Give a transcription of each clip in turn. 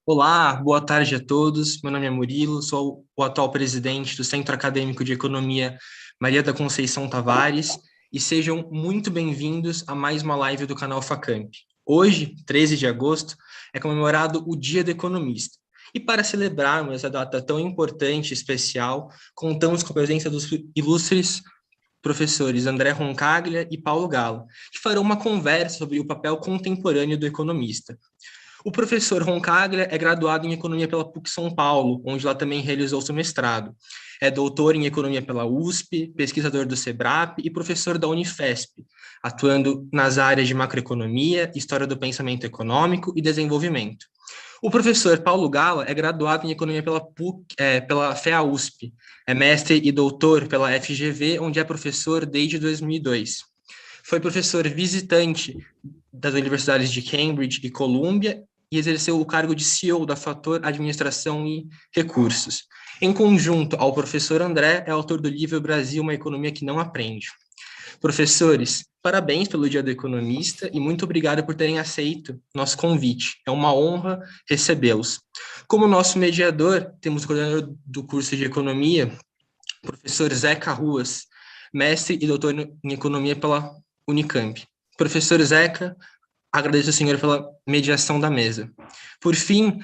Olá, boa tarde a todos. Meu nome é Murilo, sou o atual presidente do Centro Acadêmico de Economia Maria da Conceição Tavares e sejam muito bem-vindos a mais uma live do canal Facamp. Hoje, 13 de agosto, é comemorado o Dia do Economista. E para celebrarmos essa data tão importante e especial, contamos com a presença dos ilustres professores André Roncaglia e Paulo Gala, que farão uma conversa sobre o papel contemporâneo do economista. O professor Roncaglia é graduado em Economia pela PUC São Paulo, onde lá também realizou seu mestrado. É doutor em Economia pela USP, pesquisador do SEBRAP e professor da Unifesp, atuando nas áreas de macroeconomia, história do pensamento econômico e desenvolvimento. O professor Paulo Gala é graduado em Economia pela PUC, pela FEA-USP, é mestre e doutor pela FGV, onde é professor desde 2002. Foi professor visitante das universidades de Cambridge e Columbia e exerceu o cargo de CEO da Fator Administração e Recursos. Em conjunto ao professor André, é autor do livro Brasil, uma economia que não aprende. Professores, parabéns pelo Dia do Economista e muito obrigado por terem aceito nosso convite. É uma honra recebê-los. Como nosso mediador, temos o coordenador do curso de Economia, professor Zeca Ruas, mestre e doutor em Economia pela Unicamp. Professor Zeca, agradeço ao senhor pela mediação da mesa. Por fim,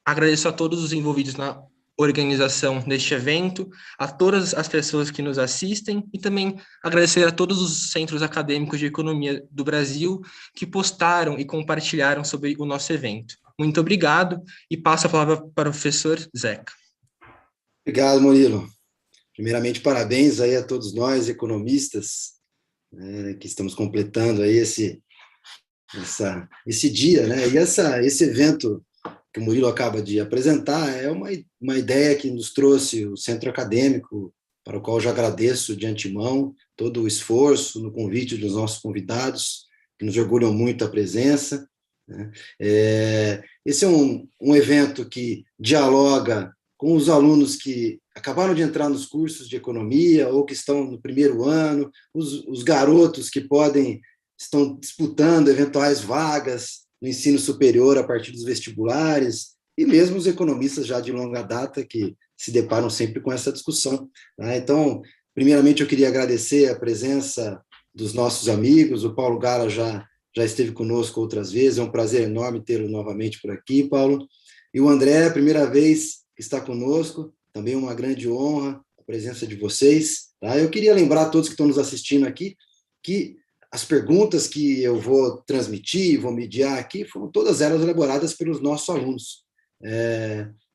agradeço a todos os envolvidos na organização deste evento, a todas as pessoas que nos assistem e também agradecer a todos os centros acadêmicos de economia do Brasil que postaram e compartilharam sobre o nosso evento. Muito obrigado e passo a palavra para o professor Zeca. Obrigado, Murilo. Primeiramente, parabéns aí a todos nós, economistas, que estamos completando aí esse dia, né? E esse evento que o Murilo acaba de apresentar é uma ideia que nos trouxe o Centro Acadêmico, para o qual já agradeço de antemão todo o esforço no convite dos nossos convidados, que nos orgulham muito a presença, né? Esse é um evento que dialoga com os alunos que acabaram de entrar nos cursos de economia ou que estão no primeiro ano, os garotos que estão disputando eventuais vagas no ensino superior a partir dos vestibulares, e mesmo os economistas já de longa data que se deparam sempre com essa discussão, né? Então, primeiramente, eu queria agradecer a presença dos nossos amigos. O Paulo Gala já esteve conosco outras vezes, é um prazer enorme tê-lo novamente por aqui, Paulo. E o André, a primeira vez que está conosco, também uma grande honra a presença de vocês, tá? Eu queria lembrar a todos que estão nos assistindo aqui que as perguntas que eu vou transmitir, vou mediar aqui, foram todas elas elaboradas pelos nossos alunos.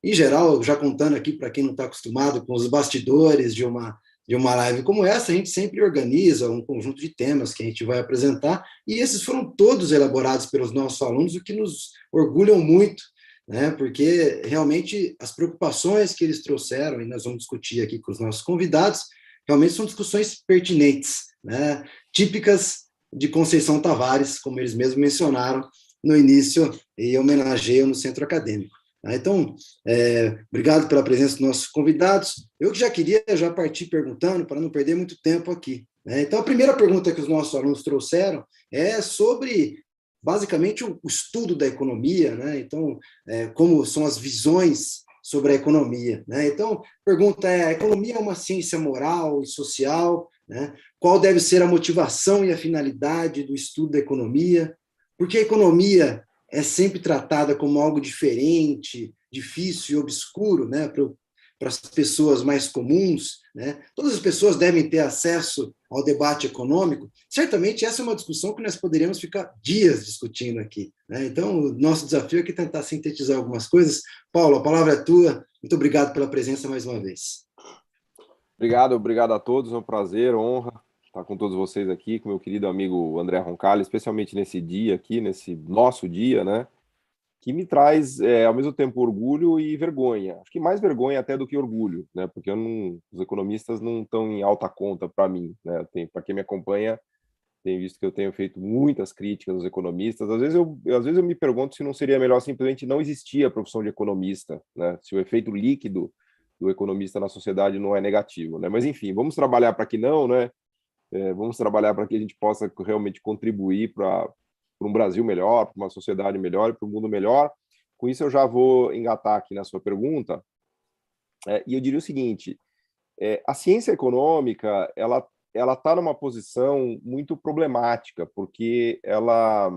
Em geral, já contando aqui para quem não está acostumado com os bastidores de uma live como essa, a gente sempre organiza um conjunto de temas que a gente vai apresentar, e esses foram todos elaborados pelos nossos alunos, o que nos orgulham muito, né? Porque realmente as preocupações que eles trouxeram, e nós vamos discutir aqui com os nossos convidados, realmente são discussões pertinentes, né? Típicas de Conceição Tavares, como eles mesmos mencionaram no início, e homenageiam no Centro Acadêmico. Então, obrigado pela presença dos nossos convidados. Eu que já queria partir perguntando, para não perder muito tempo aqui, né? Então, a primeira pergunta que os nossos alunos trouxeram é sobre, basicamente, o estudo da economia, né? Então, como são as visões sobre a economia, né? Então, a pergunta é: a economia é uma ciência moral e social, né? Qual deve ser a motivação e a finalidade do estudo da economia? Porque a economia é sempre tratada como algo diferente, difícil e obscuro, né, para as pessoas mais comuns, né? Todas as pessoas devem ter acesso ao debate econômico. Certamente essa é uma discussão que nós poderíamos ficar dias discutindo aqui, né? Então, o nosso desafio é aqui tentar sintetizar algumas coisas. Paulo, a palavra é tua. Muito obrigado pela presença mais uma vez. Obrigado a todos, é um prazer, honra estar com todos vocês aqui, com meu querido amigo André Roncalli, especialmente nesse dia aqui, nesse nosso dia, né, que me traz, ao mesmo tempo, orgulho e vergonha. Acho que mais vergonha até do que orgulho, né, porque os economistas não estão em alta conta para mim, né, para quem me acompanha, tem visto que eu tenho feito muitas críticas aos economistas. Às vezes eu me pergunto se não seria melhor simplesmente não existir a profissão de economista, né, se o efeito líquido do economista na sociedade não é negativo, né? Mas enfim, vamos trabalhar para que não, né? Vamos trabalhar para que a gente possa realmente contribuir para um Brasil melhor, para uma sociedade melhor, para um mundo melhor. com isso eu já vou engatar aqui na sua pergunta, e eu diria o seguinte, a ciência econômica, ela está numa posição muito problemática, porque ela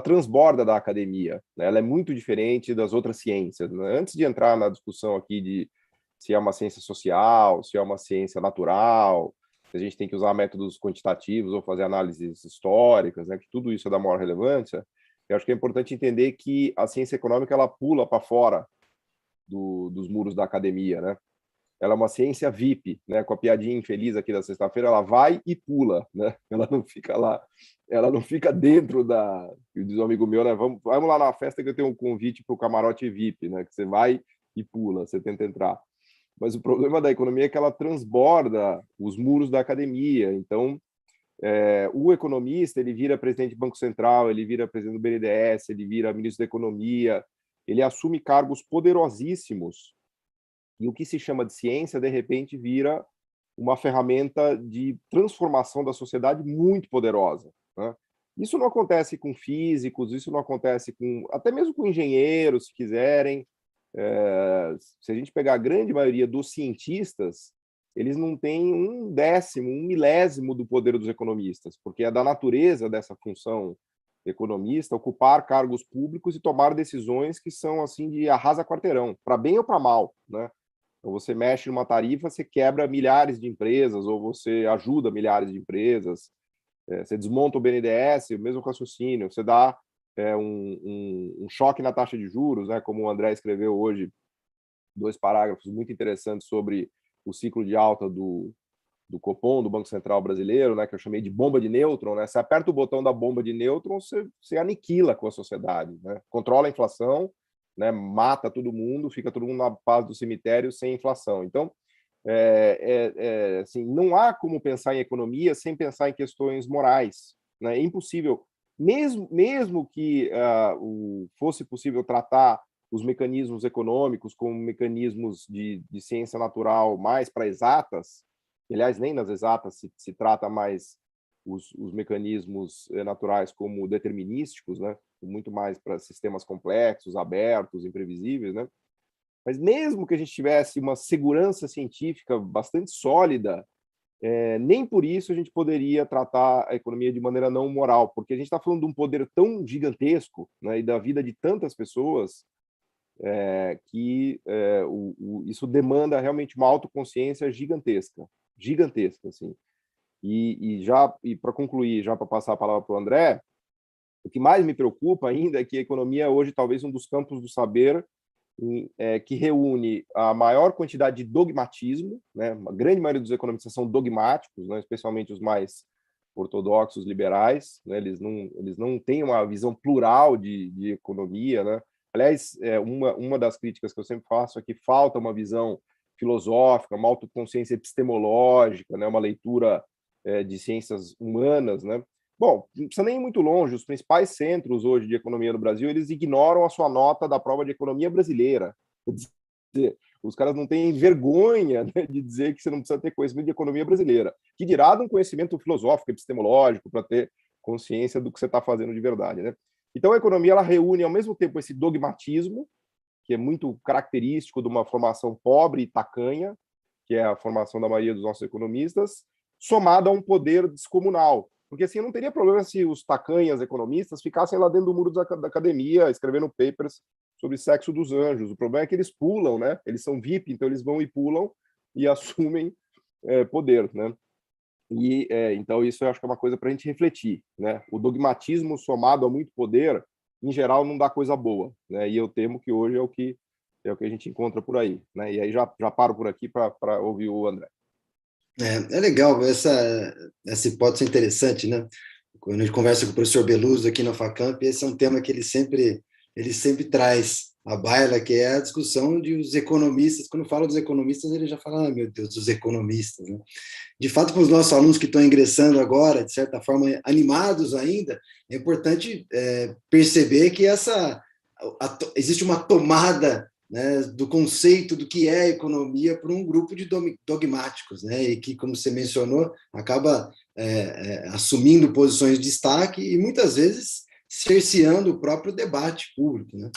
transborda da academia, né? Ela é muito diferente das outras ciências, né? Antes de entrar na discussão aqui de se é uma ciência social, se é uma ciência natural, se a gente tem que usar métodos quantitativos ou fazer análises históricas, né? Que tudo isso é da maior relevância, eu acho que é importante entender que a ciência econômica ela pula para fora dos muros da academia, né? Ela é uma ciência VIP, né? Com a piadinha infeliz aqui da sexta-feira, ela vai e pula, né? Ela não fica lá, ela não fica dentro da... Diz um amigo meu, né? Vamos lá na festa que eu tenho um convite para o camarote VIP, né? Que você vai e pula, você tenta entrar. Mas o problema da economia é que ela transborda os muros da academia. Então, o economista, ele vira presidente do Banco Central, ele vira presidente do BNDES, ele vira ministro da Economia, ele assume cargos poderosíssimos. E o que se chama de ciência, de repente, vira uma ferramenta de transformação da sociedade muito poderosa, né? Isso não acontece com físicos, isso não acontece até mesmo com engenheiros, se quiserem. Se a gente pegar a grande maioria dos cientistas, eles não têm 1/10, 1/1000 do poder dos economistas, porque é da natureza dessa função economista ocupar cargos públicos e tomar decisões que são assim de arrasa quarteirão, para bem ou para mal, né? Então, você mexe numa tarifa, você quebra milhares de empresas, ou você ajuda milhares de empresas, você desmonta o BNDES, o mesmo raciocínio, você dá um choque na taxa de juros, né, como o André escreveu hoje, 2 parágrafos muito interessantes sobre o ciclo de alta do Copom, do Banco Central Brasileiro, né, que eu chamei de bomba de nêutron, né? Você aperta o botão da bomba de nêutron, você aniquila com a sociedade, né? Controla a inflação, né, mata todo mundo, fica todo mundo na paz do cemitério sem inflação. Então, assim, não há como pensar em economia sem pensar em questões morais, né? É impossível, mesmo que fosse possível tratar os mecanismos econômicos como mecanismos de ciência natural mais para exatas, aliás, nem nas exatas se trata mais os mecanismos naturais como determinísticos, né? Muito mais para sistemas complexos, abertos, imprevisíveis, né? Mas mesmo que a gente tivesse uma segurança científica bastante sólida, nem por isso a gente poderia tratar a economia de maneira não moral, porque a gente está falando de um poder tão gigantesco, né, e da vida de tantas pessoas, que isso demanda realmente uma autoconsciência gigantesca, assim. E para concluir, já para passar a palavra para o André, o que mais me preocupa ainda é que a economia hoje talvez um dos campos do saber que reúne a maior quantidade de dogmatismo, né? A grande maioria dos economistas são dogmáticos, né? Especialmente os mais ortodoxos, liberais, né? Eles não têm uma visão plural de economia, né? Aliás, uma das críticas que eu sempre faço é que falta uma visão filosófica, uma autoconsciência epistemológica, né? Uma leitura de ciências humanas, né? Bom, não precisa nem ir muito longe, os principais centros hoje de economia no Brasil, eles ignoram a sua nota da prova de economia brasileira. Quer dizer, os caras não têm vergonha, né, de dizer que você não precisa ter conhecimento de economia brasileira, que dirá de um conhecimento filosófico, epistemológico, para ter consciência do que você está fazendo de verdade, né? Então, a economia ela reúne, ao mesmo tempo, esse dogmatismo, que é muito característico de uma formação pobre e tacanha, que é a formação da maioria dos nossos economistas, somado a um poder descomunal. Porque assim, não teria problema se os tacanhas economistas ficassem lá dentro do muro da academia, escrevendo papers sobre sexo dos anjos. O problema é que eles pulam, né? Eles são VIP, então eles vão e pulam e assumem poder, né? E então isso eu acho que é uma coisa para a gente refletir, né? O dogmatismo somado a muito poder, em geral, não dá coisa boa, né? E eu temo que hoje é o que a gente encontra por aí, né? E aí já paro por aqui para ouvir o André. É legal, essa hipótese é interessante, né? Quando a gente conversa com o professor Beluso aqui na Facamp, esse é um tema que ele sempre traz à baila, que é a discussão de os economistas. Quando fala dos economistas, ele já fala, meu Deus, dos economistas, né? De fato, para os nossos alunos que estão ingressando agora, de certa forma, animados ainda, é importante perceber que existe uma tomada, né, do conceito do que é economia por um grupo de dogmáticos, né, e que, como você mencionou, acaba assumindo posições de destaque e muitas vezes cerceando o próprio debate público, né?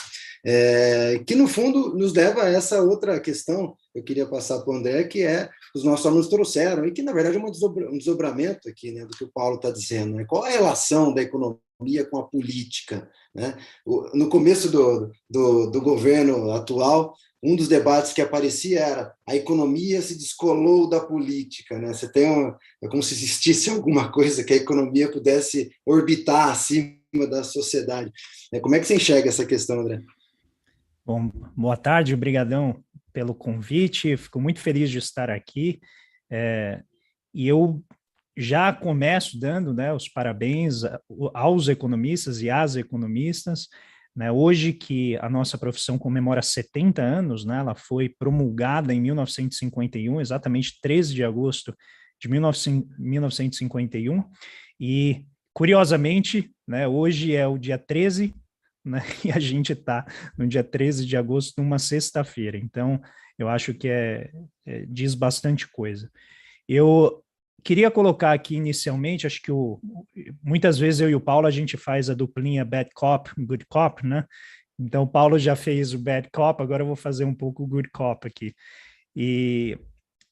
Que, no fundo, nos leva a essa outra questão que eu queria passar para o André, que os nossos alunos trouxeram, e que, na verdade, é um desdobramento aqui, né, do que o Paulo está dizendo. Né? Qual a relação da economia com a política? Né? No começo do governo atual, um dos debates que aparecia era a economia se descolou da política. Né? É como se existisse alguma coisa que a economia pudesse orbitar acima da sociedade. Como é que você enxerga essa questão, André? Bom, boa tarde, obrigadão pelo convite, fico muito feliz de estar aqui, e eu já começo dando, né, os parabéns aos economistas e às economistas, né, hoje que a nossa profissão comemora 70 anos, né, ela foi promulgada em 1951, exatamente 13 de agosto de 1951, e curiosamente, né, hoje é o dia 13, né, e a gente está no dia 13 de agosto, numa sexta-feira, então eu acho que diz bastante coisa. Eu queria colocar aqui inicialmente, acho que muitas vezes eu e o Paulo, a gente faz a duplinha bad cop, good cop, né? Então o Paulo já fez o bad cop, agora eu vou fazer um pouco o good cop aqui. E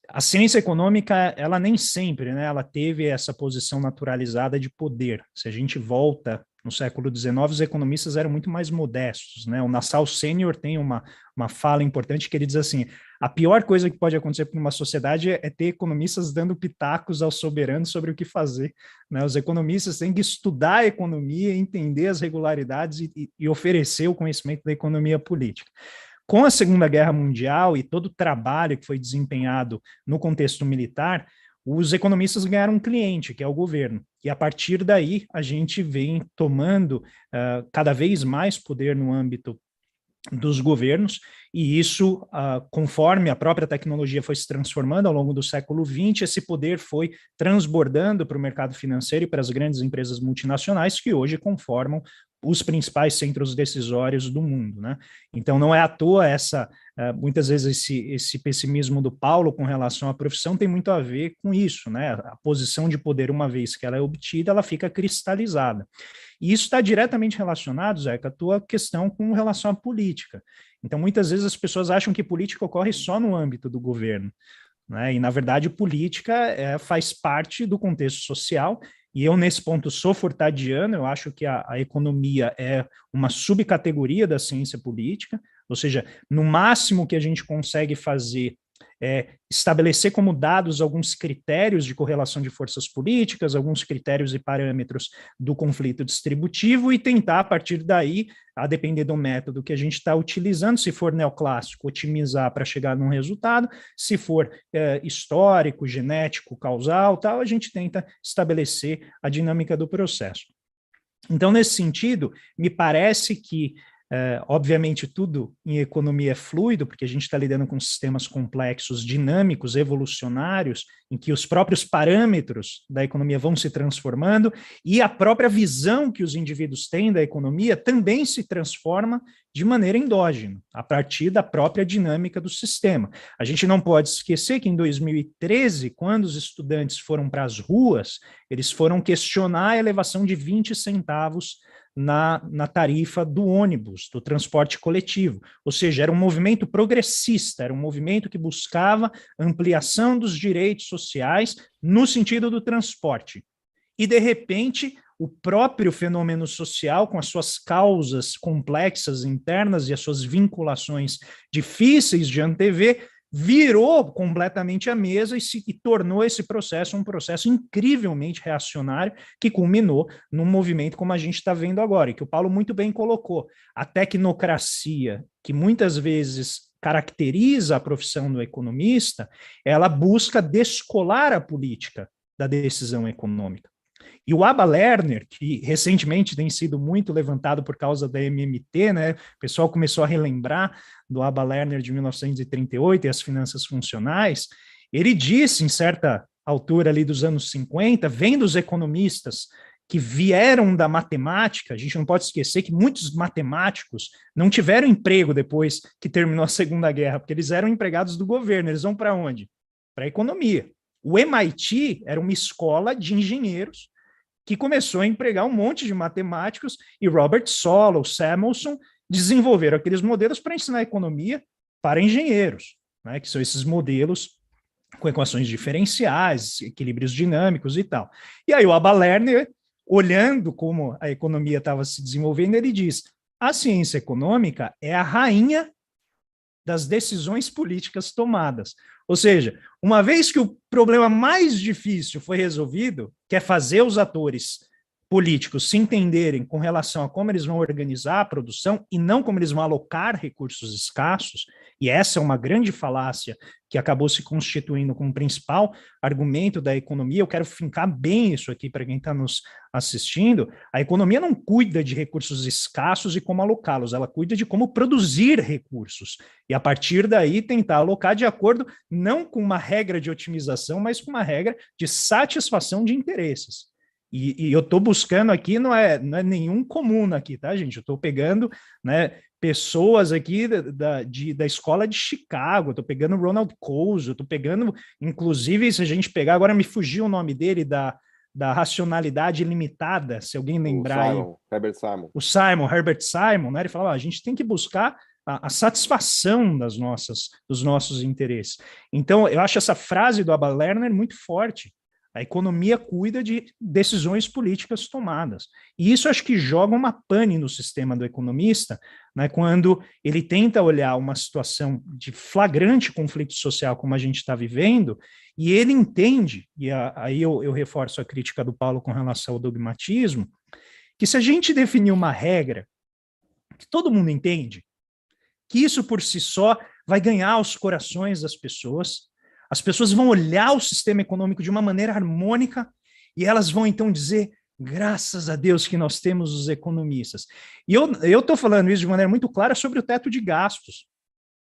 a ciência econômica, ela nem sempre, né, ela teve essa posição naturalizada de poder. Se a gente volta no século XIX, os economistas eram muito mais modestos, né? O Nassau Sênior tem uma fala importante que ele diz assim: a pior coisa que pode acontecer para uma sociedade é ter economistas dando pitacos aos soberanos sobre o que fazer, né? Os economistas têm que estudar a economia, entender as regularidades e oferecer o conhecimento da economia política. Com a Segunda Guerra Mundial e todo o trabalho que foi desempenhado no contexto militar, os economistas ganharam um cliente, que é o governo. E a partir daí, a gente vem tomando cada vez mais poder no âmbito dos governos, e isso, conforme a própria tecnologia foi se transformando ao longo do século XX, esse poder foi transbordando para o mercado financeiro e para as grandes empresas multinacionais que hoje conformam os principais centros decisórios do mundo, né? Então não é à toa muitas vezes esse pessimismo do Paulo com relação à profissão tem muito a ver com isso, né? A posição de poder, uma vez que ela é obtida, ela fica cristalizada. E isso está diretamente relacionado, Zé, com a tua questão com relação à política. Então muitas vezes as pessoas acham que política ocorre só no âmbito do governo, né? E na verdade política faz parte do contexto social. E eu, nesse ponto, sou fortadiano, eu acho que a economia é uma subcategoria da ciência política, ou seja, no máximo que a gente consegue fazer é estabelecer como dados alguns critérios de correlação de forças políticas, alguns critérios e parâmetros do conflito distributivo e tentar, a partir daí, a depender do método que a gente está utilizando, se for neoclássico, otimizar para chegar num resultado, se for histórico, genético, causal, tal, a gente tenta estabelecer a dinâmica do processo. Então, nesse sentido, me parece que obviamente, tudo em economia é fluido, porque a gente está lidando com sistemas complexos, dinâmicos, evolucionários, em que os próprios parâmetros da economia vão se transformando e a própria visão que os indivíduos têm da economia também se transforma de maneira endógena, a partir da própria dinâmica do sistema. A gente não pode esquecer que em 2013, quando os estudantes foram para as ruas, eles foram questionar a elevação de 20 centavos na tarifa do ônibus, do transporte coletivo. Ou seja, era um movimento progressista, era um movimento que buscava ampliação dos direitos sociais no sentido do transporte. E, de repente, o próprio fenômeno social, com as suas causas complexas internas e as suas vinculações difíceis de antever, virou completamente a mesa e tornou esse processo um processo incrivelmente reacionário que culminou num movimento como a gente está vendo agora, e que o Paulo muito bem colocou. A tecnocracia, que muitas vezes caracteriza a profissão do economista, ela busca descolar a política da decisão econômica. E o Aba Lerner, que recentemente tem sido muito levantado por causa da MMT, né? O pessoal começou a relembrar do Aba Lerner de 1938 e as finanças funcionais. Ele disse, em certa altura ali dos anos 50, vendo os economistas que vieram da matemática, a gente não pode esquecer que muitos matemáticos não tiveram emprego depois que terminou a Segunda Guerra, porque eles eram empregados do governo. Eles vão para onde? Para a economia. O MIT era uma escola de engenheiros que começou a empregar um monte de matemáticos, e Robert Solow, Samuelson, desenvolveram aqueles modelos para ensinar economia para engenheiros, né, que são esses modelos com equações diferenciais, equilíbrios dinâmicos e tal. E aí o Abba Lerner, olhando como a economia estava se desenvolvendo, ele diz: a ciência econômica é a rainha das decisões políticas tomadas. Ou seja, uma vez que o problema mais difícil foi resolvido, que é fazer os atores políticos se entenderem com relação a como eles vão organizar a produção e não como eles vão alocar recursos escassos, e essa é uma grande falácia que acabou se constituindo como principal argumento da economia. Eu quero fincar bem isso aqui para quem está nos assistindo. A economia não cuida de recursos escassos e como alocá-los, ela cuida de como produzir recursos, e a partir daí tentar alocar de acordo não com uma regra de otimização, mas com uma regra de satisfação de interesses. E eu estou buscando aqui, não é nenhum comum aqui, tá, gente? Eu estou pegando, né, pessoas aqui da escola de Chicago, estou pegando Ronald Coase, estou pegando, inclusive, se a gente pegar, agora me fugiu o nome dele, da racionalidade limitada, se alguém lembrar aí. Herbert Simon, né? Ele falava, a gente tem que buscar a satisfação dos nossos interesses. Então, eu acho essa frase do Abba Lerner muito forte. A economia cuida de decisões políticas tomadas. E isso acho que joga uma pane no sistema do economista, né, quando ele tenta olhar uma situação de flagrante conflito social como a gente está vivendo, e ele entende, e aí eu reforço a crítica do Paulo com relação ao dogmatismo, que se a gente definir uma regra que todo mundo entende, que isso por si só vai ganhar os corações das pessoas, as pessoas vão olhar o sistema econômico de uma maneira harmônica e elas vão então dizer, graças a Deus que nós temos os economistas. E eu estou falando isso de maneira muito clara sobre o teto de gastos.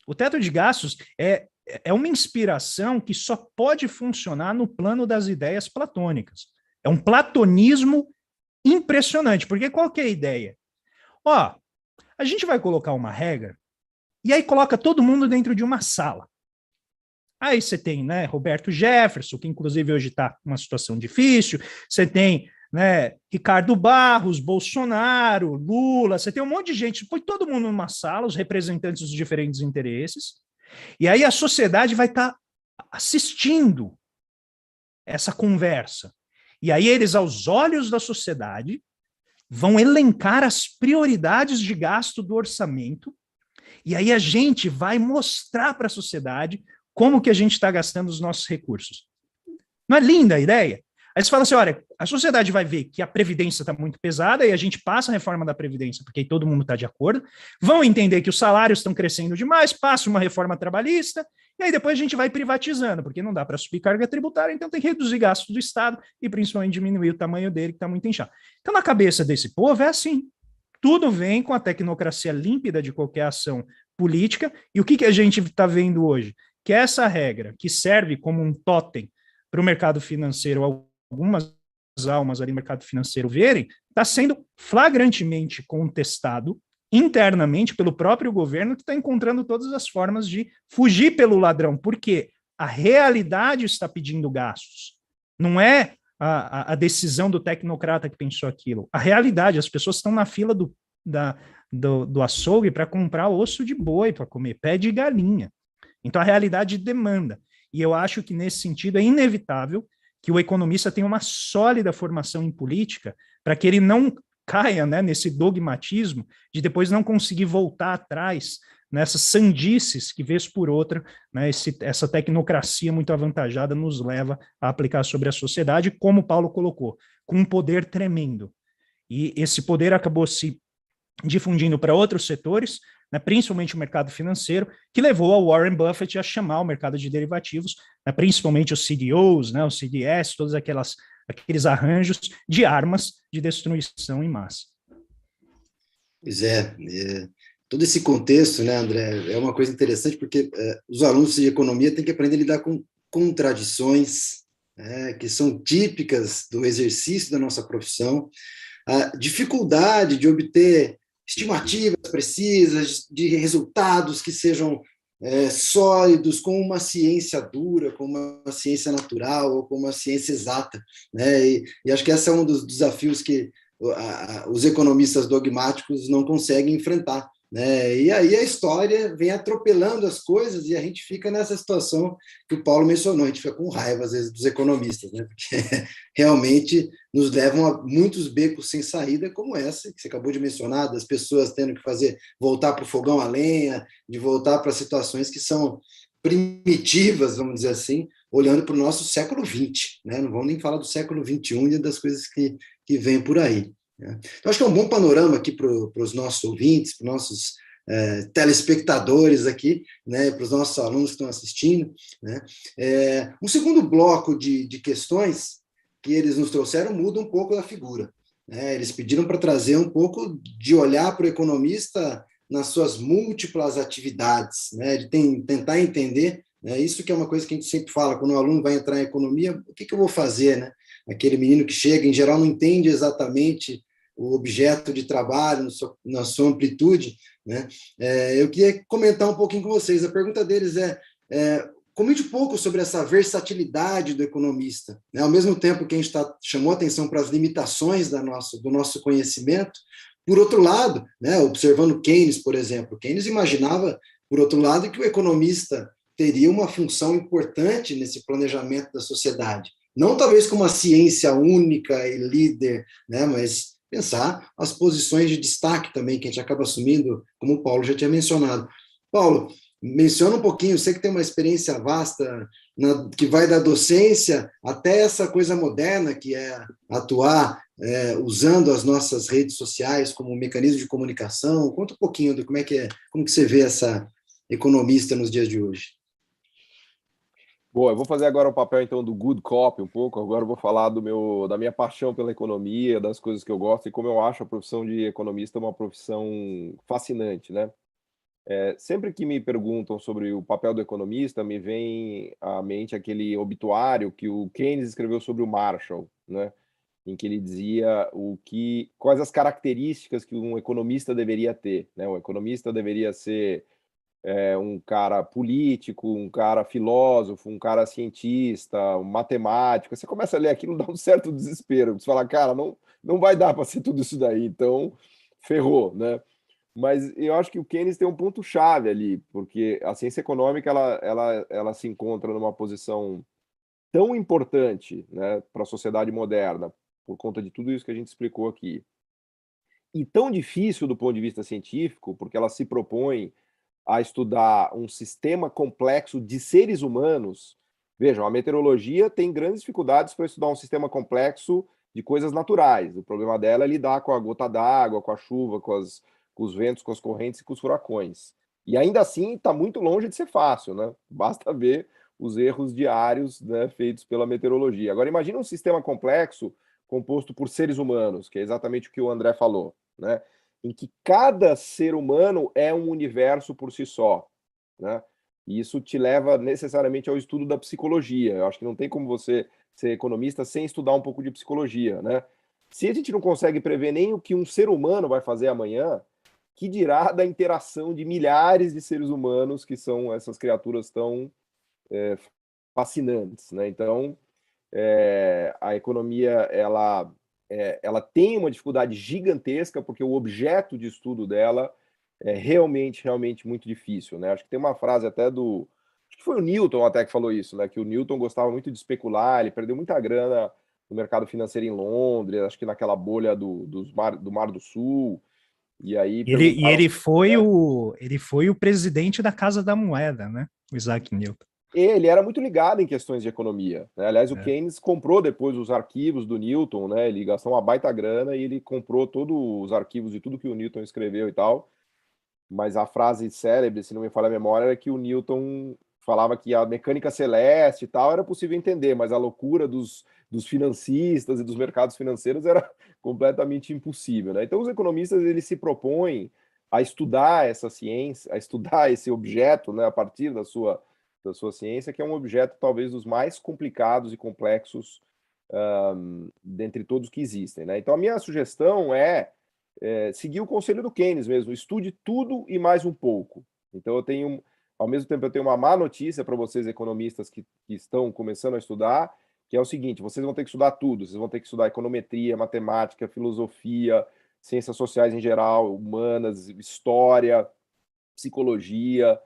O teto de gastos é uma inspiração que só pode funcionar no plano das ideias platônicas. É um platonismo impressionante, porque qual que é a ideia? Ó, a gente vai colocar uma regra e aí coloca todo mundo dentro de uma sala. Aí você tem, né, Roberto Jefferson, que inclusive hoje está numa situação difícil, você tem, né, Ricardo Barros, Bolsonaro, Lula, você tem um monte de gente, põe todo mundo numa sala, os representantes dos diferentes interesses, e aí a sociedade vai estar assistindo essa conversa. E aí eles, aos olhos da sociedade, vão elencar as prioridades de gasto do orçamento, e aí a gente vai mostrar para a sociedade como que a gente está gastando os nossos recursos. Não é linda a ideia? Aí você fala assim, olha, a sociedade vai ver que a Previdência está muito pesada e a gente passa a reforma da Previdência, porque aí todo mundo está de acordo, vão entender que os salários estão crescendo demais, passa uma reforma trabalhista, e aí depois a gente vai privatizando, porque não dá para subir carga tributária, então tem que reduzir gastos do Estado e principalmente diminuir o tamanho dele, que está muito inchado. Então, na cabeça desse povo é assim, tudo vem com a tecnocracia límpida de qualquer ação política, e o que a gente está vendo hoje? Que essa regra, que serve como um totem para o mercado financeiro, algumas almas ali no mercado financeiro verem, está sendo flagrantemente contestado internamente pelo próprio governo, que está encontrando todas as formas de fugir pelo ladrão, porque a realidade está pedindo gastos. Não é a decisão do tecnocrata que pensou aquilo. A realidade, as pessoas estão na fila do açougue para comprar osso de boi, para comer pé de galinha. Então, a realidade demanda. E eu acho que, nesse sentido, é inevitável que o economista tenha uma sólida formação em política para que ele não caia, né, nesse dogmatismo de depois não conseguir voltar atrás nessas sandices que, vez por outra, né, essa tecnocracia muito avantajada nos leva a aplicar sobre a sociedade, como o Paulo colocou, com um poder tremendo. E esse poder acabou se difundindo para outros setores, né, principalmente o mercado financeiro, que levou ao Warren Buffett a chamar o mercado de derivativos, né, principalmente os CDOs, né, os CDS, todos aqueles arranjos de armas de destruição em massa. Pois todo esse contexto, né, André, é uma coisa interessante, porque os alunos de economia têm que aprender a lidar com contradições, que são típicas do exercício da nossa profissão, a dificuldade de obter estimativas precisas, de resultados que sejam sólidos, como uma ciência dura, como uma ciência natural, ou como uma ciência exata, né? E acho que esse é um dos desafios que os economistas dogmáticos não conseguem enfrentar, né? E aí a história vem atropelando as coisas e a gente fica nessa situação que o Paulo mencionou, a gente fica com raiva às vezes dos economistas, né? Porque realmente nos levam a muitos becos sem saída, como essa que você acabou de mencionar, das pessoas tendo que voltar para o fogão a lenha, de voltar para situações que são primitivas, vamos dizer assim, olhando para o nosso século XX, né? Não vamos nem falar do século XXI e das coisas que vêm por aí, né? Então, acho que é um bom panorama aqui para os nossos ouvintes, para os nossos telespectadores aqui, né, para os nossos alunos que estão assistindo, né? Um segundo bloco de questões que eles nos trouxeram muda um pouco da figura, né? Eles pediram para trazer um pouco de olhar para o economista nas suas múltiplas atividades, né? De tentar entender, né? Isso que é uma coisa que a gente sempre fala, quando o aluno vai entrar em economia, o que eu vou fazer, né? Aquele menino que chega, em geral, não entende exatamente o objeto de trabalho na sua amplitude, né? Eu queria comentar um pouquinho com vocês. A pergunta deles comente um pouco sobre essa versatilidade do economista, né? Ao mesmo tempo que a gente chamou atenção para as limitações do nosso conhecimento, por outro lado, né, observando Keynes, por exemplo, Keynes imaginava, por outro lado, que o economista teria uma função importante nesse planejamento da sociedade. Não talvez como uma ciência única e líder, né, mas pensar as posições de destaque também, que a gente acaba assumindo, como o Paulo já tinha mencionado. Paulo, menciona um pouquinho, você que tem uma experiência vasta, que vai da docência até essa coisa moderna, que é atuar usando as nossas redes sociais como um mecanismo de comunicação. Conta um pouquinho de como que você vê essa economista nos dias de hoje. Bom, eu vou fazer agora o papel, então, do good cop um pouco. Agora eu vou falar da minha paixão pela economia, das coisas que eu gosto e como eu acho a profissão de economista uma profissão fascinante, né? Sempre que me perguntam sobre o papel do economista, me vem à mente aquele obituário que o Keynes escreveu sobre o Marshall, né? Em que ele dizia quais as características que um economista deveria ter, né? O economista deveria ser um cara político, um cara filósofo, um cara cientista, um matemático. Você começa a ler aquilo, dá um certo desespero. Você fala, cara, não vai dar para ser tudo isso daí, então ferrou, né? Mas eu acho que o Keynes tem um ponto-chave ali, porque a ciência econômica ela se encontra numa posição tão importante, né, para a sociedade moderna, por conta de tudo isso que a gente explicou aqui, e tão difícil do ponto de vista científico, porque ela se propõe a estudar um sistema complexo de seres humanos. Vejam, a meteorologia tem grandes dificuldades para estudar um sistema complexo de coisas naturais. O problema dela é lidar com a gota d'água, com a chuva, com os ventos, com as correntes e com os furacões. E ainda assim está muito longe de ser fácil, né? Basta ver os erros diários, né, feitos pela meteorologia. Agora imagine um sistema complexo composto por seres humanos, que é exatamente o que o André falou, né? Em que cada ser humano é um universo por si só, né? E isso te leva necessariamente ao estudo da psicologia. Eu acho que não tem como você ser economista sem estudar um pouco de psicologia, né? Se a gente não consegue prever nem o que um ser humano vai fazer amanhã, que dirá da interação de milhares de seres humanos que são essas criaturas tão fascinantes, né? Então, a economia ela tem uma dificuldade gigantesca porque o objeto de estudo dela é realmente muito difícil, né? Acho que tem uma frase até acho que foi o Newton até que falou isso, né? Que o Newton gostava muito de especular, ele perdeu muita grana no mercado financeiro em Londres, acho que naquela bolha do Mar do Sul, e aí ele foi o presidente da Casa da Moeda, né? O Isaac Newton. Ele era muito ligado em questões de economia, né? Aliás, o Keynes comprou depois os arquivos do Newton, né? Ele gastou uma baita grana e ele comprou todos os arquivos de tudo que o Newton escreveu e tal. Mas a frase célebre, se não me falha a memória, era que o Newton falava que a mecânica celeste e tal era possível entender, mas a loucura dos financistas e dos mercados financeiros era completamente impossível, né? Então os economistas eles se propõem a estudar essa ciência, a estudar esse objeto, né, a partir da sua ciência, que é um objeto talvez dos mais complicados e complexos dentre todos que existem, né? Então a minha sugestão é seguir o conselho do Keynes mesmo, estude tudo e mais um pouco. Então eu tenho Ao mesmo tempo, eu tenho uma má notícia para vocês, economistas que estão começando a estudar, que é o seguinte: vocês vão ter que estudar tudo. Vocês vão ter que estudar econometria, matemática, filosofia, ciências sociais em geral, humanas, história, psicologia,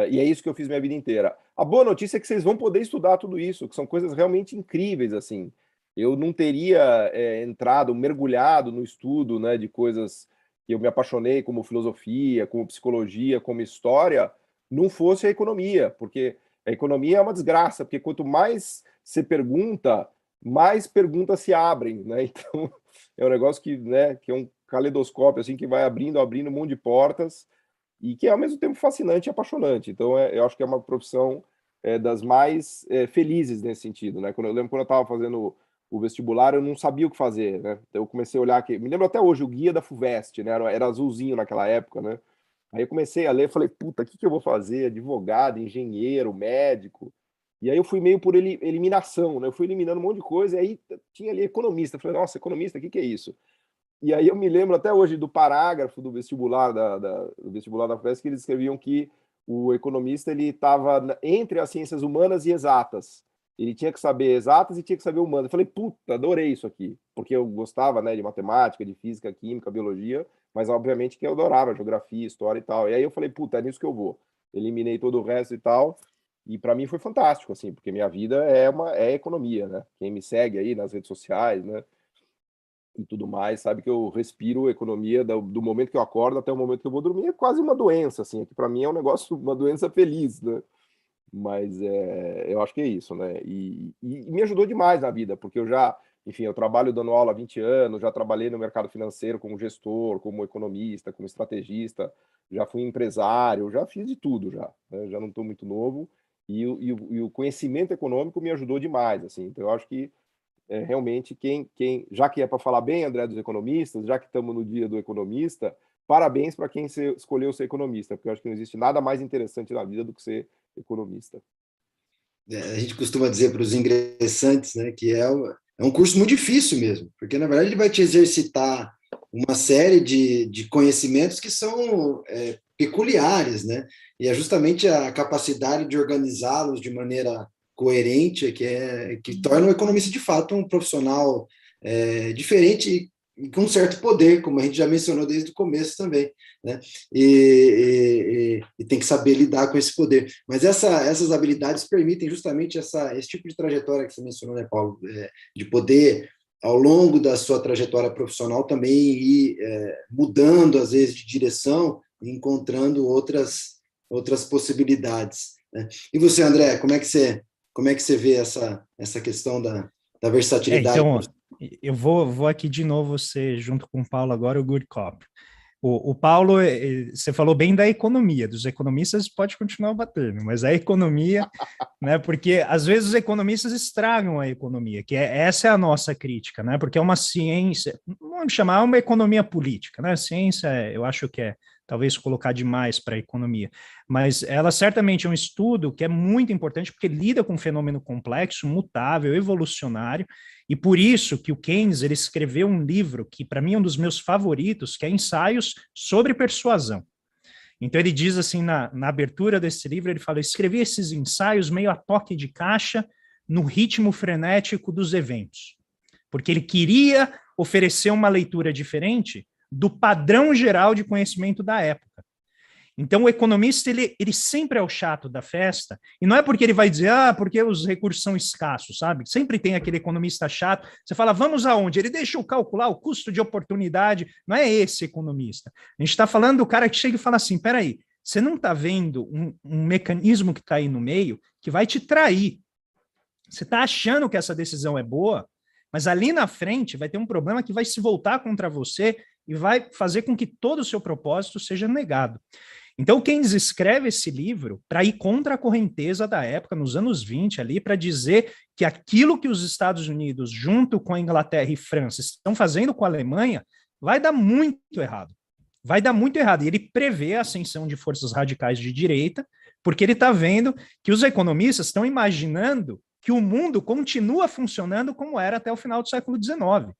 e é isso que eu fiz minha vida inteira. A boa notícia é que vocês vão poder estudar tudo isso, que são coisas realmente incríveis, assim. Eu não teria entrado, mergulhado no estudo, né, de coisas que eu me apaixonei, como filosofia, como psicologia, como história, não fosse a economia, porque a economia é uma desgraça, porque quanto mais você pergunta, mais perguntas se abrem, né? Então, é um negócio que, né, que é um caleidoscópio, assim, que vai abrindo um monte de portas, e que é ao mesmo tempo fascinante e apaixonante. Então, eu acho que é uma profissão das mais felizes nesse sentido, né? Eu lembro quando eu estava fazendo o vestibular, eu não sabia o que fazer, né? Então, eu comecei a olhar aqui, me lembro até hoje, o guia da FUVEST, né? Era azulzinho naquela época, né? Aí eu comecei a ler, falei, puta, o que eu vou fazer? Advogado, engenheiro, médico. E aí eu fui meio por eliminação, né? Eu fui eliminando um monte de coisa, e aí tinha ali economista. Eu falei, nossa, economista, o que é isso? E aí eu me lembro até hoje do parágrafo do vestibular do vestibular da FUVEST, que eles escreviam que o economista ele estava entre as ciências humanas e exatas. Ele tinha que saber exatas e tinha que saber humanas. Eu falei, puta, adorei isso aqui, porque eu gostava, né, de matemática, de física, química, biologia, mas obviamente que eu adorava geografia, história e tal. E aí eu falei, puta, é nisso que eu vou. Eliminei todo o resto e tal. E para mim foi fantástico, assim, porque minha vida é economia, né? Quem me segue aí nas redes sociais, né, e tudo mais, sabe que eu respiro economia do momento que eu acordo até o momento que eu vou dormir. É quase uma doença, assim, que para mim é um negócio, uma doença feliz, né? Mas eu acho que é isso, né? E me ajudou demais na vida, porque enfim, eu trabalho dando aula há 20 anos, já trabalhei no mercado financeiro como gestor, como economista, como estrategista, já fui empresário, já fiz de tudo já, né? Já não estou muito novo, e o conhecimento econômico me ajudou demais, assim. Então eu acho que realmente já que é para falar bem, André, dos economistas, já que estamos no dia do economista, parabéns para quem escolheu ser economista, porque eu acho que não existe nada mais interessante na vida do que ser economista. A gente costuma dizer para os ingressantes, né, que é um curso muito difícil mesmo, porque, na verdade, ele vai te exercitar uma série de conhecimentos que são peculiares, né? E é justamente a capacidade de organizá-los de maneira coerente que torna o economista, de fato, um profissional diferente e com um certo poder, como a gente já mencionou desde o começo também, né? E tem que saber lidar com esse poder. Mas essas habilidades permitem justamente esse tipo de trajetória que você mencionou, né, Paulo? De poder, ao longo da sua trajetória profissional, também ir mudando, às vezes, de direção, e encontrando outras possibilidades, né? E você, André, como é que você vê essa questão da versatilidade? Então, eu vou aqui de novo ser, junto com o Paulo agora, o good cop. O Paulo, você falou bem da economia, dos economistas pode continuar batendo, mas a economia, né, porque às vezes os economistas estragam a economia, essa é a nossa crítica, né, porque é uma ciência, vamos chamar uma economia política, né, ciência eu acho que talvez colocar demais para a economia, mas ela certamente é um estudo que é muito importante porque lida com um fenômeno complexo, mutável, evolucionário, e por isso que o Keynes ele escreveu um livro que para mim é um dos meus favoritos, que é Ensaios sobre Persuasão. Então ele diz assim, na abertura desse livro, ele fala, escrevi esses ensaios meio a toque de caixa no ritmo frenético dos eventos, porque ele queria oferecer uma leitura diferente do padrão geral de conhecimento da época. Então, o economista, ele sempre é o chato da festa, e não é porque ele vai dizer, porque os recursos são escassos, sabe? Sempre tem aquele economista chato, você fala, vamos aonde? Ele deixa eu calcular o custo de oportunidade, não é esse economista. A gente está falando do cara que chega e fala assim, peraí, você não está vendo um mecanismo que está aí no meio que vai te trair. Você está achando que essa decisão é boa, mas ali na frente vai ter um problema que vai se voltar contra você e vai fazer com que todo o seu propósito seja negado. Então, Keynes escreve esse livro para ir contra a correnteza da época, nos anos 20, ali, para dizer que aquilo que os Estados Unidos, junto com a Inglaterra e França, estão fazendo com a Alemanha, vai dar muito errado. Vai dar muito errado. E ele prevê a ascensão de forças radicais de direita, porque ele está vendo que os economistas estão imaginando que o mundo continua funcionando como era até o final do século XIX.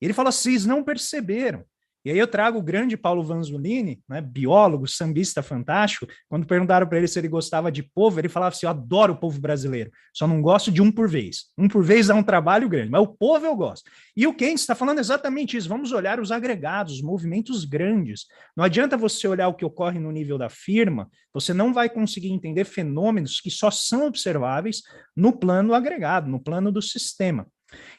Ele fala, vocês não perceberam. E aí eu trago o grande Paulo Vanzolini, né, biólogo, sambista fantástico. Quando perguntaram para ele se ele gostava de povo, ele falava assim: eu adoro o povo brasileiro, só não gosto de um por vez. Um por vez dá um trabalho grande, mas o povo eu gosto. E o Keynes está falando exatamente isso. Vamos olhar os agregados, os movimentos grandes. Não adianta você olhar o que ocorre no nível da firma, você não vai conseguir entender fenômenos que só são observáveis no plano agregado, no plano do sistema.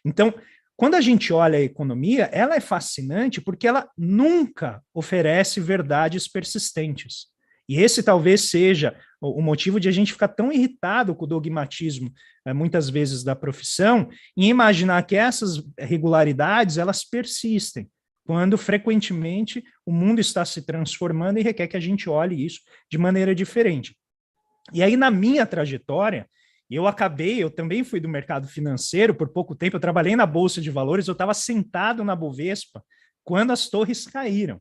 Então, quando a gente olha a economia, ela é fascinante porque ela nunca oferece verdades persistentes. E esse talvez seja o motivo de a gente ficar tão irritado com o dogmatismo, muitas vezes, da profissão, e imaginar que essas regularidades, elas persistem, quando frequentemente o mundo está se transformando e requer que a gente olhe isso de maneira diferente. E aí, na minha trajetória, eu também fui do mercado financeiro por pouco tempo, eu trabalhei na Bolsa de Valores, eu estava sentado na Bovespa quando as torres caíram.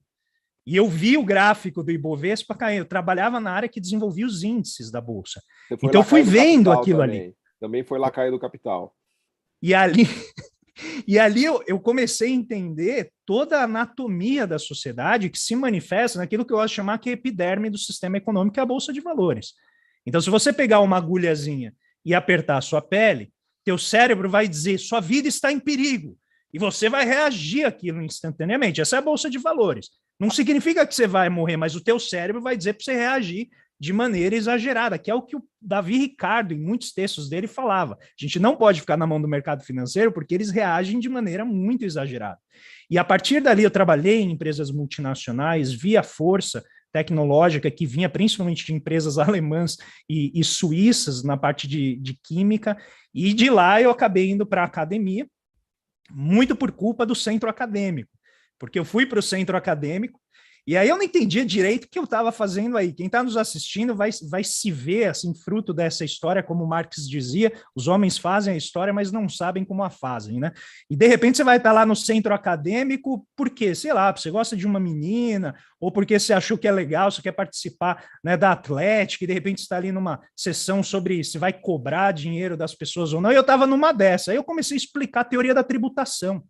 E eu vi o gráfico do Ibovespa cair, eu trabalhava na área que desenvolvia os índices da Bolsa. Então eu fui vendo aquilo ali. Também foi lá cair do capital. E ali eu comecei a entender toda a anatomia da sociedade que se manifesta naquilo que eu gosto de chamar que é a epiderme do sistema econômico, que é a Bolsa de Valores. Então, se você pegar uma agulhazinha e apertar a sua pele, teu cérebro vai dizer, sua vida está em perigo, e você vai reagir àquilo instantaneamente. Essa é a Bolsa de Valores. Não significa que você vai morrer, mas o teu cérebro vai dizer para você reagir de maneira exagerada, que é o que o Davi Ricardo, em muitos textos dele, falava. A gente não pode ficar na mão do mercado financeiro porque eles reagem de maneira muito exagerada. E a partir dali eu trabalhei em empresas multinacionais, vi a força tecnológica que vinha principalmente de empresas alemãs e suíças na parte de química, e de lá eu acabei indo para a academia, muito por culpa do centro acadêmico, porque eu fui para o centro acadêmico, e aí eu não entendia direito o que eu estava fazendo aí. Quem está nos assistindo vai se ver assim, fruto dessa história, como Marx dizia, os homens fazem a história, mas não sabem como a fazem, né? E de repente você vai estar lá no centro acadêmico, por quê? Sei lá, você gosta de uma menina, ou porque você achou que é legal, você quer participar, né, da Atlética, e de repente está ali numa sessão sobre se vai cobrar dinheiro das pessoas ou não, e eu estava numa dessa. Aí eu comecei a explicar a teoria da tributação.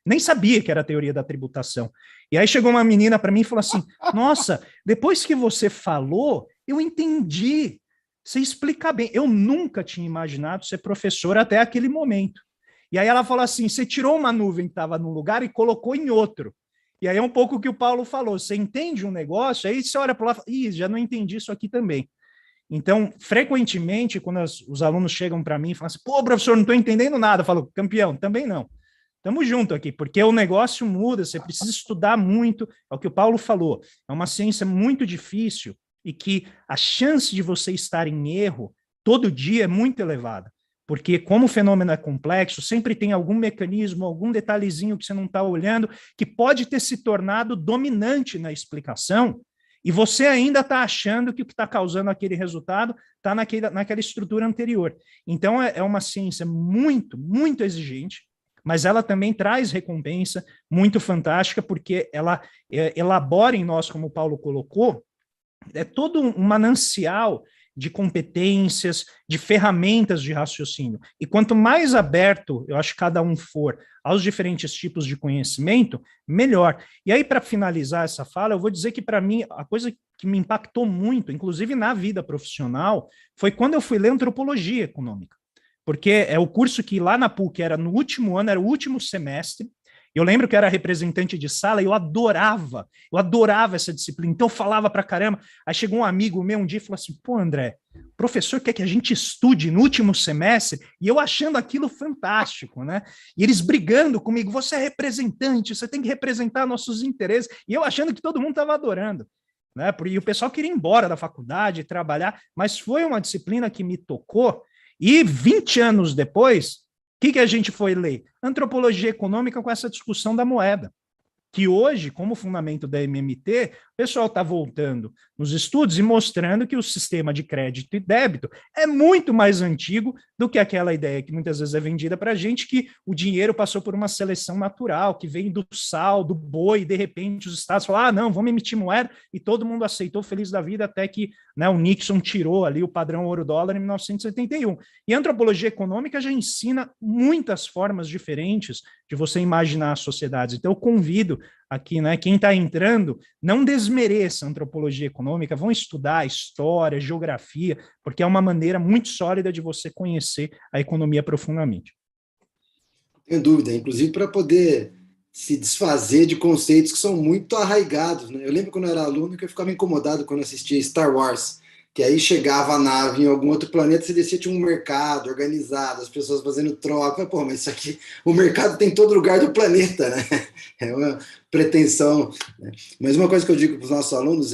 Nem sabia que era a teoria da tributação. E aí chegou uma menina para mim e falou assim, nossa, depois que você falou, eu entendi. Você explica bem. Eu nunca tinha imaginado ser professora até aquele momento. E aí ela falou assim, você tirou uma nuvem que estava num lugar e colocou em outro. E aí é um pouco o que o Paulo falou. Você entende um negócio, aí você olha para lá e fala, ih, já não entendi isso aqui também. Então, frequentemente, quando os alunos chegam para mim e falam assim, pô, professor, não estou entendendo nada. Eu falo, campeão, também não. Estamos juntos aqui, porque o negócio muda, você precisa estudar muito, é o que o Paulo falou, é uma ciência muito difícil e que a chance de você estar em erro todo dia é muito elevada, porque como o fenômeno é complexo, sempre tem algum mecanismo, algum detalhezinho que você não está olhando, que pode ter se tornado dominante na explicação, e você ainda está achando que o que está causando aquele resultado está naquela estrutura anterior. Então, é uma ciência muito, muito exigente, mas ela também traz recompensa muito fantástica, porque ela elabora em nós, como o Paulo colocou, todo um manancial de competências, de ferramentas de raciocínio. E quanto mais aberto, eu acho que cada um for aos diferentes tipos de conhecimento, melhor. E aí, para finalizar essa fala, eu vou dizer que, para mim, a coisa que me impactou muito, inclusive na vida profissional, foi quando eu fui ler antropologia econômica. Porque é o curso que lá na PUC era no último ano, era o último semestre. Eu lembro que eu era representante de sala e eu adorava essa disciplina. Então eu falava pra caramba. Aí chegou um amigo meu um dia e falou assim, pô, André, o professor quer que a gente estude no último semestre, e eu achando aquilo fantástico, né? E eles brigando comigo, você é representante, você tem que representar nossos interesses, e eu achando que todo mundo estava adorando, né? E o pessoal queria ir embora da faculdade, trabalhar, mas foi uma disciplina que me tocou. E 20 anos depois, o que a gente foi ler? Antropologia econômica com essa discussão da moeda. Que hoje, como fundamento da MMT, o pessoal está voltando nos estudos e mostrando que o sistema de crédito e débito é muito mais antigo do que aquela ideia que muitas vezes é vendida para a gente, que o dinheiro passou por uma seleção natural, que vem do sal, do boi, e de repente os estados falaram, não, vamos emitir moeda, e todo mundo aceitou feliz da vida, até que, né, o Nixon tirou ali o padrão ouro-dólar em 1971. E a antropologia econômica já ensina muitas formas diferentes de você imaginar as sociedades. Então eu convido aqui, né? Quem está entrando, não desmereça a antropologia econômica, vão estudar história, geografia, porque é uma maneira muito sólida de você conhecer a economia profundamente. Sem dúvida, inclusive para poder se desfazer de conceitos que são muito arraigados, né? Eu lembro quando eu era aluno que eu ficava incomodado quando assistia Star Wars, que aí chegava a nave em algum outro planeta, você descia, tinha um mercado organizado, as pessoas fazendo troca. Pô, mas isso aqui, o mercado tem em todo lugar do planeta, né? É uma pretensão, né? Mas uma coisa que eu digo para os nossos alunos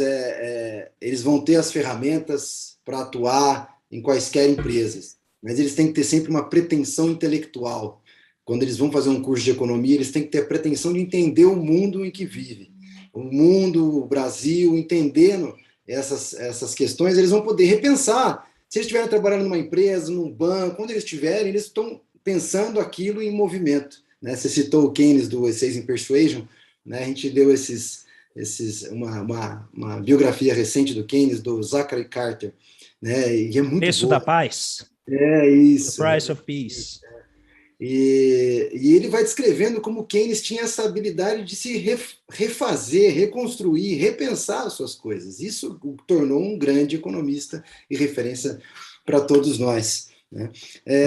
eles vão ter as ferramentas para atuar em quaisquer empresas, mas eles têm que ter sempre uma pretensão intelectual. Quando eles vão fazer um curso de economia, eles têm que ter a pretensão de entender o mundo em que vive. O mundo, o Brasil, entendendo essas questões, eles vão poder repensar. Se eles estiverem trabalhando numa empresa, num banco, onde eles estiverem, eles estão pensando aquilo em movimento, né? Você citou o Keynes do Essays in Persuasion, né? A gente deu uma biografia recente do Keynes, do Zachary Carter, né? E é muito Preço boa. da paz. É isso. The Price of Peace. E ele vai descrevendo como Keynes tinha essa habilidade de se refazer, reconstruir, repensar as suas coisas. Isso o tornou um grande economista e referência para todos nós, né?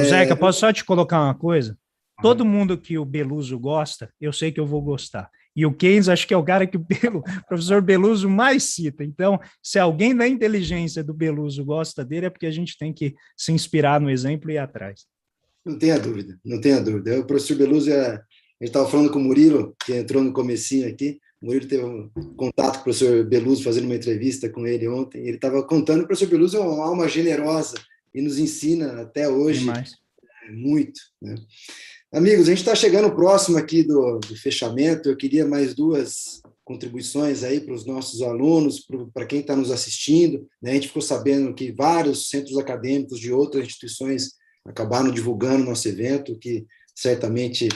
Zeca, posso só te colocar uma coisa? Todo mundo que o Beluso gosta, eu sei que eu vou gostar. E o Keynes, acho que é o cara que o professor Beluso mais cita. Então, se alguém da inteligência do Beluso gosta dele, é porque a gente tem que se inspirar no exemplo e ir atrás. Não tenha dúvida, não tenha dúvida. O professor Beluso, a gente estava falando com o Murilo, que entrou no comecinho aqui. O Murilo teve um contato com o professor Beluso, fazendo uma entrevista com ele ontem. Ele estava contando que o professor Beluso é uma alma generosa e nos ensina até hoje demais. Muito, né? Amigos, a gente está chegando próximo aqui do fechamento. Eu queria mais duas contribuições aí para os nossos alunos, para quem está nos assistindo, né? A gente ficou sabendo que vários centros acadêmicos de outras instituições acabaram divulgando nosso evento, que certamente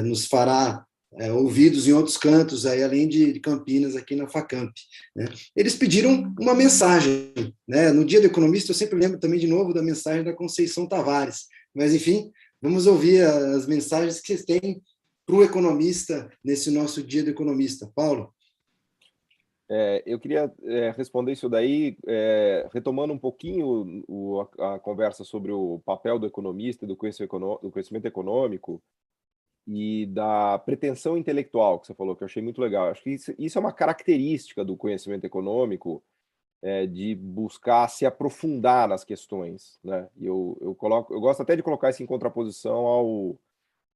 nos fará ouvidos em outros cantos, aí, além de Campinas, aqui na Facamp, né? Eles pediram uma mensagem, né? No Dia do Economista, eu sempre lembro também de novo da mensagem da Conceição Tavares, mas, enfim, vamos ouvir as mensagens que vocês têm para o economista nesse nosso Dia do Economista. Paulo? Eu queria responder isso daí, retomando um pouquinho a conversa sobre o papel do economista, do conhecimento econômico e da pretensão intelectual que você falou, que eu achei muito legal. Acho que isso é uma característica do conhecimento econômico, de buscar se aprofundar nas questões, né? E eu gosto até de colocar isso em contraposição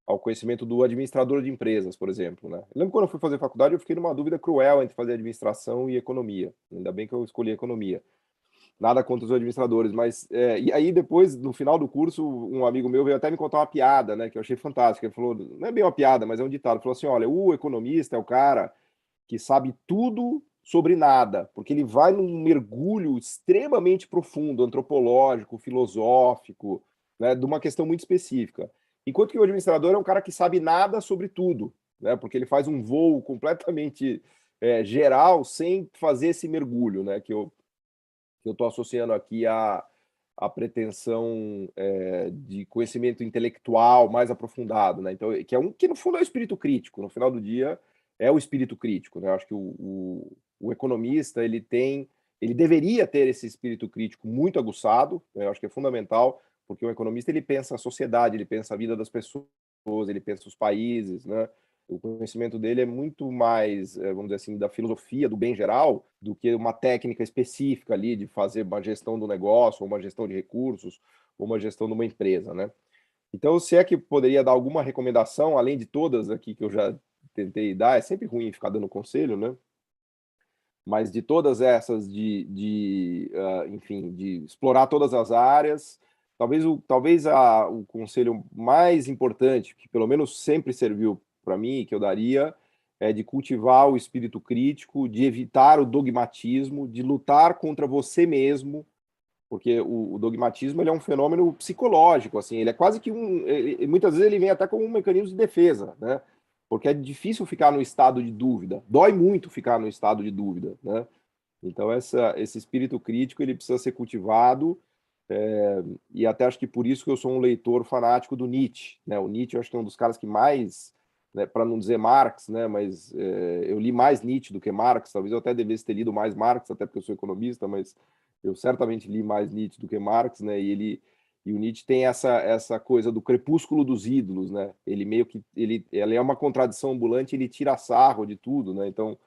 ao conhecimento do administrador de empresas, por exemplo, né? Eu lembro quando eu fui fazer faculdade, eu fiquei numa dúvida cruel entre fazer administração e economia. Ainda bem que eu escolhi economia. Nada contra os administradores, mas... e aí, depois, no final do curso, um amigo meu veio até me contar uma piada, né? Que eu achei fantástica. Ele falou, não é bem uma piada, mas é um ditado. Ele falou assim, olha, o economista é o cara que sabe tudo sobre nada, porque ele vai num mergulho extremamente profundo, antropológico, filosófico, né, de uma questão muito específica. Enquanto que o administrador é um cara que sabe nada sobre tudo, né, porque ele faz um voo completamente geral sem fazer esse mergulho, né, que eu estou associando aqui a pretensão de conhecimento intelectual mais aprofundado, né? Então, que no fundo é o espírito crítico. No final do dia é o espírito crítico, né? Eu acho que o economista ele deveria ter esse espírito crítico muito aguçado, né? Eu acho que é fundamental, porque o economista ele pensa a sociedade, ele pensa a vida das pessoas, ele pensa os países, né? O conhecimento dele é muito mais, vamos dizer assim, da filosofia do bem geral do que uma técnica específica ali de fazer uma gestão do negócio, ou uma gestão de recursos, ou uma gestão de uma empresa, né? Então, se é que poderia dar alguma recomendação, além de todas aqui que eu já tentei dar, é sempre ruim ficar dando conselho, né? Mas de todas essas, enfim, de explorar todas as áreas, talvez o conselho mais importante, que pelo menos sempre serviu para mim, que eu daria, é de cultivar o espírito crítico, de evitar o dogmatismo, de lutar contra você mesmo, porque o dogmatismo ele é um fenômeno psicológico, assim, ele é quase que muitas vezes ele vem até como um mecanismo de defesa, né? Porque é difícil ficar no estado de dúvida, dói muito ficar no estado de dúvida, né? Então esse espírito crítico ele precisa ser cultivado, e até acho que por isso que eu sou um leitor fanático do Nietzsche, né? O Nietzsche eu acho que é um dos caras que mais né, para não dizer Marx, né, mas eu li mais Nietzsche do que Marx, talvez eu até devesse ter lido mais Marx, até porque eu sou economista, mas eu certamente li mais Nietzsche do que Marx, né, e o Nietzsche tem essa coisa do crepúsculo dos ídolos, né, ele meio que, ele é uma contradição ambulante, ele tira sarro de tudo, né, então,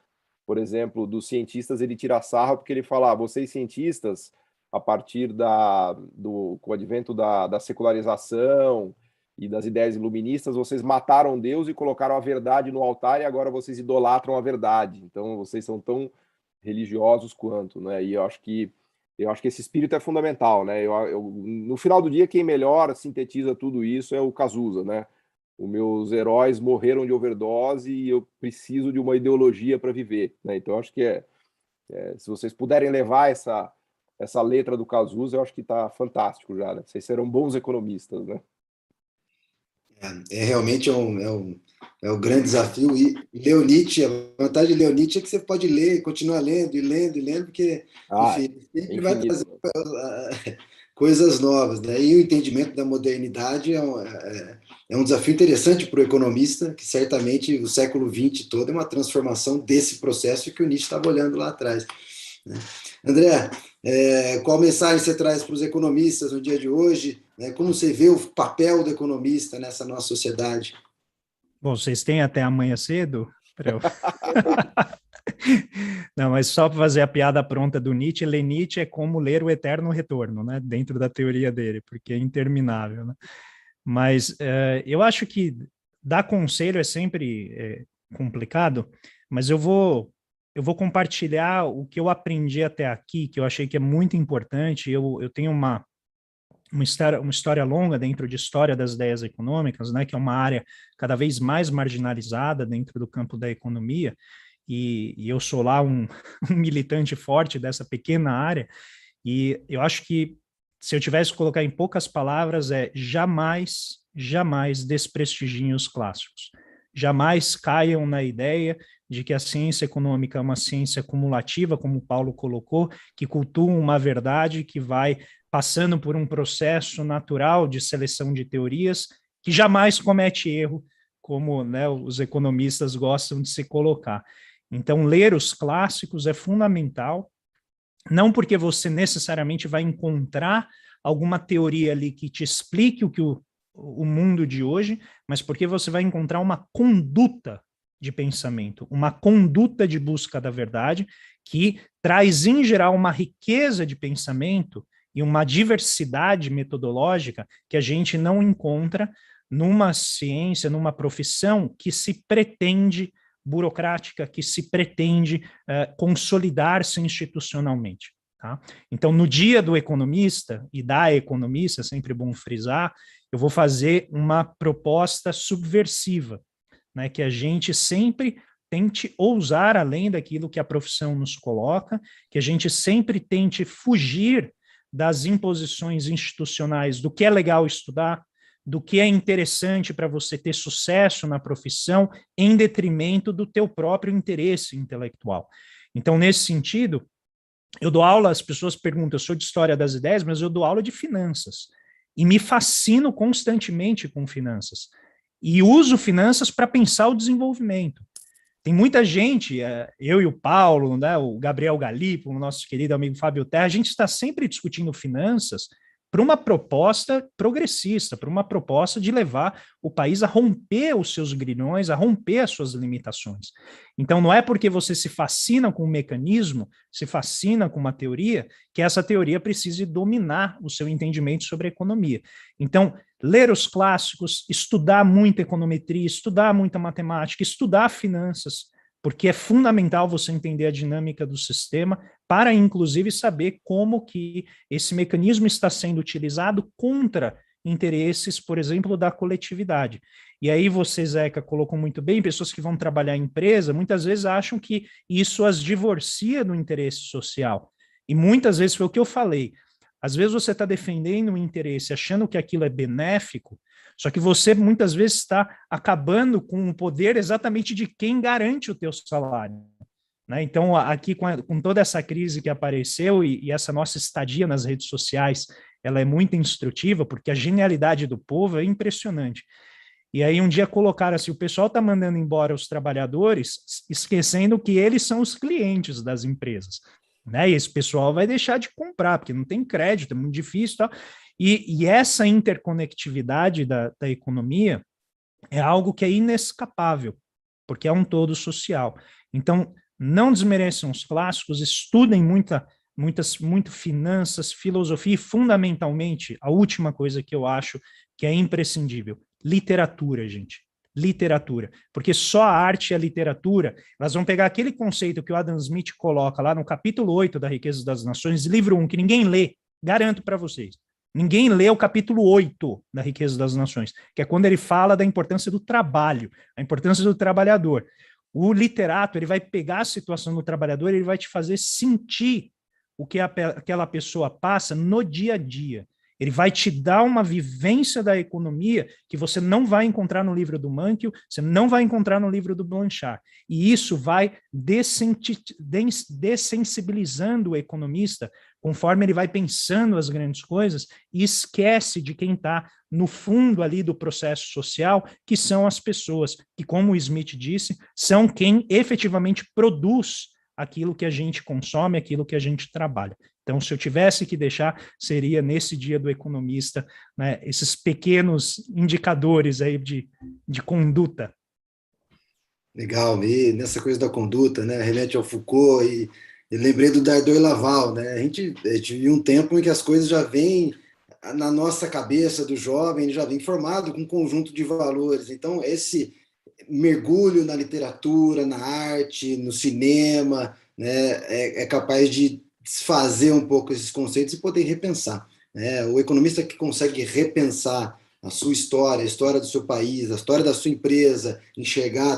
por exemplo, dos cientistas ele tira sarro porque ele fala, vocês cientistas, a partir com o advento da secularização e das ideias iluministas, vocês mataram Deus e colocaram a verdade no altar e agora vocês idolatram a verdade. Então, vocês são tão religiosos quanto, né? E eu acho que esse espírito é fundamental, né? No final do dia, quem melhor sintetiza tudo isso é o Cazuza, né? Os meus heróis morreram de overdose e eu preciso de uma ideologia para viver, né? Então, eu acho que se vocês puderem levar essa letra do Cazuza, eu acho que está fantástico já, né? Vocês serão bons economistas, né? Realmente é um grande desafio. E ler Nietzsche, a vantagem de ler Nietzsche é que você pode ler, continuar lendo e lendo e lendo, porque, enfim, sempre vai trazer coisas novas, né? E o entendimento da modernidade é um desafio interessante para o economista, que certamente o século XX todo é uma transformação desse processo que o Nietzsche estava olhando lá atrás, né? André, qual mensagem você traz para os economistas no dia de hoje? Né? Como você vê o papel do economista nessa nossa sociedade? Bom, vocês têm até amanhã cedo para eu... Não, mas só para fazer a piada pronta do Nietzsche, ler Nietzsche é como ler o Eterno Retorno, né? Dentro da teoria dele, porque é interminável, né? Mas eu acho que dar conselho é sempre complicado, mas eu vou compartilhar o que eu aprendi até aqui, que eu achei que é muito importante. Eu tenho uma história longa dentro de história das ideias econômicas, né, que é uma área cada vez mais marginalizada dentro do campo da economia, e eu sou lá um militante forte dessa pequena área, e eu acho que se eu tivesse que colocar em poucas palavras, jamais desprestigiem os clássicos. Jamais caiam na ideia de que a ciência econômica é uma ciência cumulativa, como o Paulo colocou, que cultua uma verdade que vai passando por um processo natural de seleção de teorias, que jamais comete erro, como, né, os economistas gostam de se colocar. Então, ler os clássicos é fundamental, não porque você necessariamente vai encontrar alguma teoria ali que te explique o mundo de hoje, mas porque você vai encontrar uma conduta de pensamento, uma conduta de busca da verdade, que traz, em geral, uma riqueza de pensamento e uma diversidade metodológica que a gente não encontra numa ciência, numa profissão que se pretende burocrática, que se pretende consolidar-se institucionalmente. Tá? Então, no dia do economista e da economista, sempre bom frisar, eu vou fazer uma proposta subversiva, né, que a gente sempre tente ousar além daquilo que a profissão nos coloca, que a gente sempre tente fugir das imposições institucionais do que é legal estudar, do que é interessante para você ter sucesso na profissão, em detrimento do teu próprio interesse intelectual. Então, nesse sentido, eu dou aula, as pessoas perguntam, eu sou de história das ideias, mas eu dou aula de finanças. E me fascino constantemente com finanças. E uso finanças para pensar o desenvolvimento. Tem muita gente, eu e o Paulo, né, o Gabriel Galipo, o nosso querido amigo Fábio Terra, a gente está sempre discutindo finanças para uma proposta progressista, para uma proposta de levar o país a romper os seus grilhões, a romper as suas limitações. Então, não é porque você se fascina com um mecanismo, se fascina com uma teoria, que essa teoria precise dominar o seu entendimento sobre a economia. Então, ler os clássicos, estudar muita econometria, estudar muita matemática, estudar finanças, porque é fundamental você entender a dinâmica do sistema para, inclusive, saber como que esse mecanismo está sendo utilizado contra interesses, por exemplo, da coletividade. E aí você, Zeca, colocou muito bem, pessoas que vão trabalhar em empresa, muitas vezes acham que isso as divorcia do interesse social. E muitas vezes foi o que eu falei. Às vezes você está defendendo um interesse, achando que aquilo é benéfico, só que você muitas vezes está acabando com o poder exatamente de quem garante o teu salário. Né? Então, aqui com toda essa crise que apareceu e essa nossa estadia nas redes sociais, ela é muito instrutiva, porque a genialidade do povo é impressionante. E aí um dia colocaram assim, o pessoal está mandando embora os trabalhadores, esquecendo que eles são os clientes das empresas, né? E esse pessoal vai deixar de comprar, porque não tem crédito, é muito difícil, tá? E essa interconectividade da economia é algo que é inescapável, porque é um todo social. Então, não desmereçam os clássicos, estudem muito finanças, filosofia e, fundamentalmente, a última coisa que eu acho que é imprescindível, literatura, gente. Literatura. Porque só a arte e a literatura, elas vão pegar aquele conceito que o Adam Smith coloca lá no capítulo 8 da Riqueza das Nações, livro 1, que ninguém lê, garanto para vocês. Ninguém lê o capítulo 8 da Riqueza das Nações, que é quando ele fala da importância do trabalho, a importância do trabalhador. O literato, ele vai pegar a situação do trabalhador, ele vai te fazer sentir o que aquela pessoa passa no dia a dia. Ele vai te dar uma vivência da economia que você não vai encontrar no livro do Mankiw, você não vai encontrar no livro do Blanchard. E isso vai dessensibilizando o economista conforme ele vai pensando as grandes coisas e esquece de quem está no fundo ali do processo social, que são as pessoas, que, como o Smith disse, são quem efetivamente produz aquilo que a gente consome, aquilo que a gente trabalha. Então, se eu tivesse que deixar, seria nesse dia do economista, né, esses pequenos indicadores aí de conduta. Legal, e nessa coisa da conduta, né, remete ao Foucault e lembrei do Dardot e Laval, né, a gente vive um tempo em que as coisas já vêm na nossa cabeça do jovem, ele já vem formado com um conjunto de valores, então esse mergulho na literatura, na arte, no cinema, né, é capaz de desfazer um pouco esses conceitos e poder repensar, né, o economista que consegue repensar a sua história, a história do seu país, a história da sua empresa,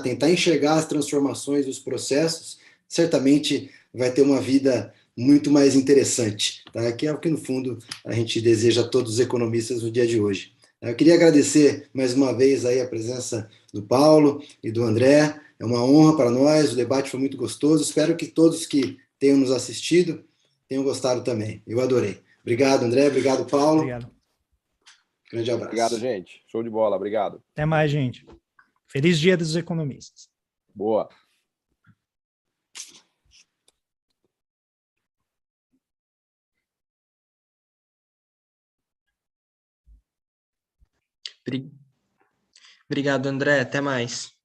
tentar enxergar as transformações, os processos, certamente vai ter uma vida muito mais interessante, tá? Que é o que, no fundo, a gente deseja a todos os economistas no dia de hoje. Eu queria agradecer mais uma vez aí a presença do Paulo e do André, é uma honra para nós, o debate foi muito gostoso, espero que todos que tenham nos assistido tenham gostado também, eu adorei. Obrigado, André, obrigado, Paulo. Obrigado. Grande abraço. Obrigado, gente. Show de bola, obrigado. Até mais, gente. Feliz Dia dos Economistas. Boa. Obrigado, André. Até mais.